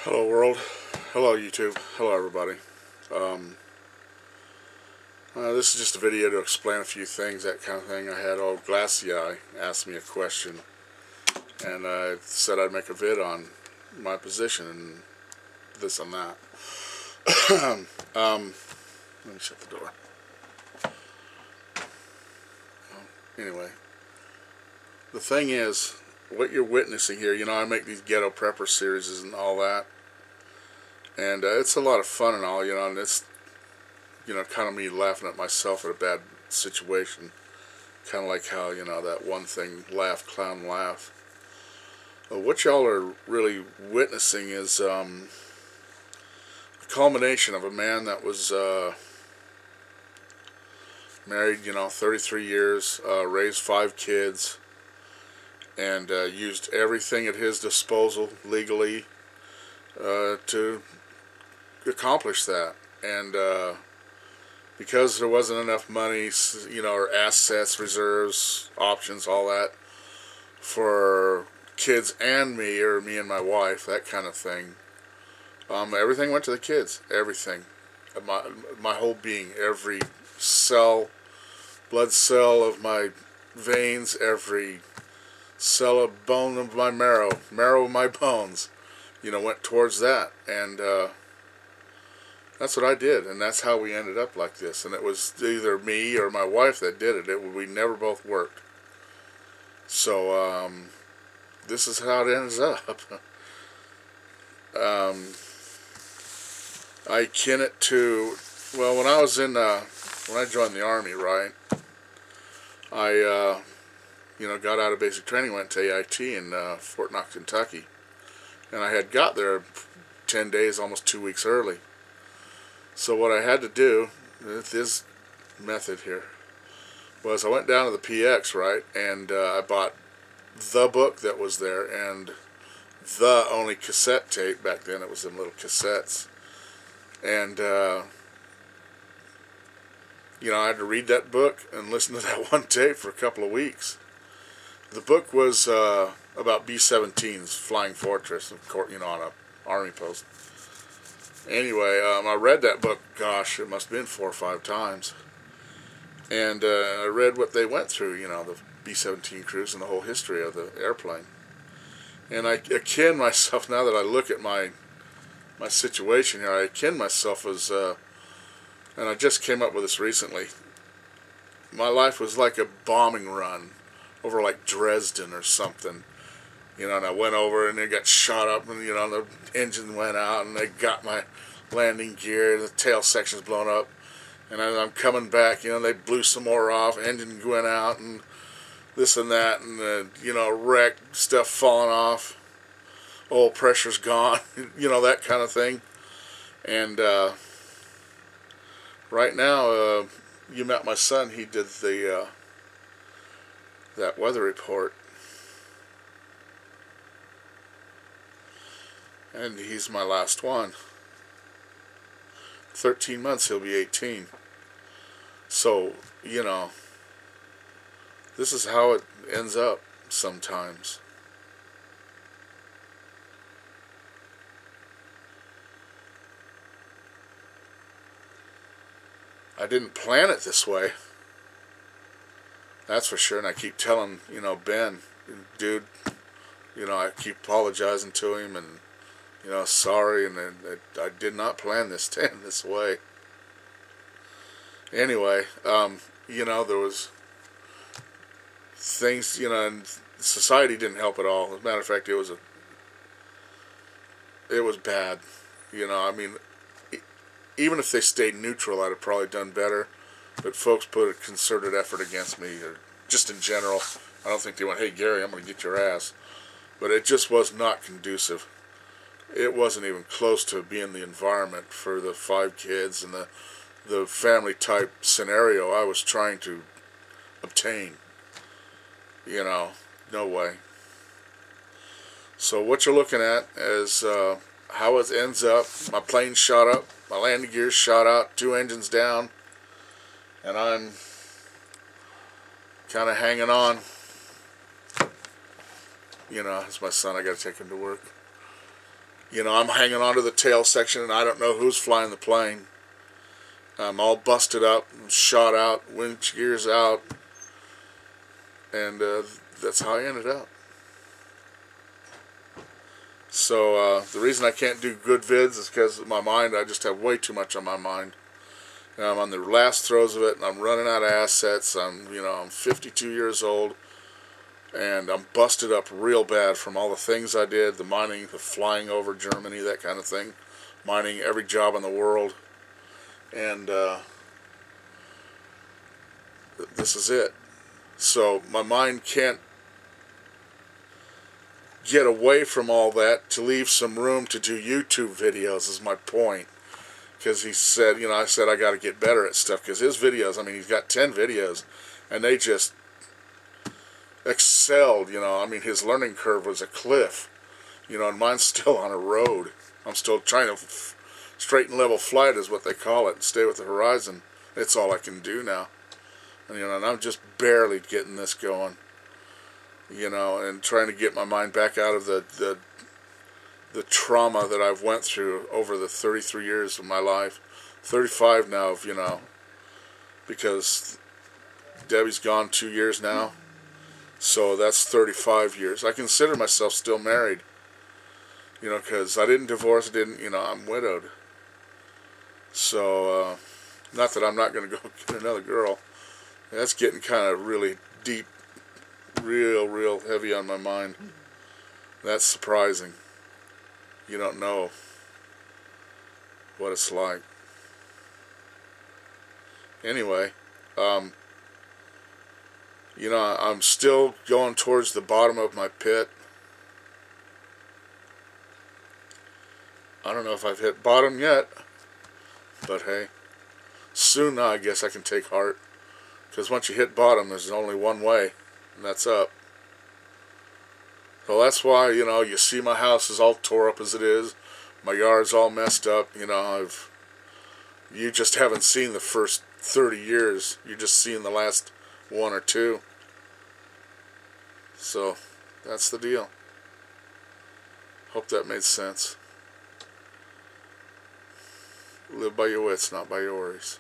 Hello world, hello YouTube, hello everybody. Um, this is just a video to explain a few things, that kind of thing. I had old Glassy Eye ask me a question, and I said I'd make a vid on my position and this and that. Let me shut the door. Anyway, the thing is, what you're witnessing here, I make these ghetto prepper series and all that, and it's a lot of fun and all, and it's, kind of me laughing at myself at a bad situation. Kind of like how, that one thing, laugh, clown, laugh. What y'all are really witnessing is a culmination of a man that was married, 33 years, raised 5 kids, and used everything at his disposal legally to accomplish that. And because there wasn't enough money, or assets, reserves, options, all that, for kids and me, or me and my wife, that kind of thing, everything went to the kids. Everything. My whole being, every cell, blood cell of my veins, every cell of bone of my marrow of my bones, went towards that. And that's what I did, and that's how we ended up like this. And it was either me or my wife that did it. We never both worked. So this is how it ends up. I kin it to, well, when I was in when I joined the Army, right, I got out of basic training, went to AIT in Fort Knox, Kentucky, and I had got there 10 days, almost 2 weeks early. So what I had to do with this method here was I went down to the PX, right, and I bought the book that was there and the only cassette tape. Back then it was in little cassettes. And, I had to read that book and listen to that one tape for a couple of weeks. The book was about B-17s, Flying Fortress, on a Army post. Anyway, I read that book, gosh, it must have been 4 or 5 times. And I read what they went through, the B-17 crews and the whole history of the airplane. And I akin myself, now that I look at my situation here, I akin myself as, and I just came up with this recently, my life was like a bombing run over like Dresden or something. And I went over and it got shot up, and the engine went out, and they got my landing gear, the tail section's blown up, and I'm coming back, they blew some more off, engine went out, and this and that, and wreck, stuff falling off, oil pressure's gone, that kind of thing. And right now, you met my son, he did the that weather report. And he's my last one. 13 months, he'll be 18. So, this is how it ends up sometimes. I didn't plan it this way. That's for sure. And I keep telling, Ben, dude, I keep apologizing to him and, sorry, and I did not plan this to end this way. Anyway, there was things, and society didn't help at all. As a matter of fact, it was bad. Even if they stayed neutral, I'd have probably done better. But folks put a concerted effort against me, or just in general. I don't think they went, hey, Gary, I'm going to get your ass. But it just was not conducive. It wasn't even close to being the environment for the 5 kids and the family type scenario I was trying to obtain. No way. So what you're looking at is how it ends up. My plane shot up, my landing gears shot out, 2 engines down, and I'm kind of hanging on. It's my son, I got to take him to work. You know, I'm hanging onto the tail section and I don't know who's flying the plane. I'm all busted up, shot out, wind gears out, and that's how I ended up. So the reason I can't do good vids is because of my mind. I just have way too much on my mind. And I'm on the last throes of it, and I'm running out of assets. I'm 52 years old, and I'm busted up real bad from all the things I did, the mining, the flying over Germany, that kind of thing, mining every job in the world, and this is it. So my mind can't get away from all that to leave some room to do YouTube videos is my point. Because he said, I said I got to get better at stuff. Because his videos, I mean, he's got 10 videos, and they just excelled, I mean, his learning curve was a cliff, and mine's still on a road. I'm still trying to straight and level flight is what they call it, stay with the horizon. It's all I can do now. And, and I'm just barely getting this going, and trying to get my mind back out of the trauma that I've went through over the 33 years of my life. 35 now, because Debbie's gone 2 years now. So that's 35 years. I consider myself still married, because I didn't divorce, I'm widowed. So, not that I'm not going to go get another girl. That's getting kind of really deep, real heavy on my mind. That's surprising. You don't know what it's like. Anyway, I'm still going towards the bottom of my pit. I don't know if I've hit bottom yet, but hey, soon now I guess I can take heart. Because once you hit bottom, there's only one way, and that's up. So that's why, you see my house is all tore up as it is. My yard's all messed up. You just haven't seen the first 30 years. You're just seeing the last 1 or 2. So, that's the deal. Hope that made sense. Live by your wits, not by your worries.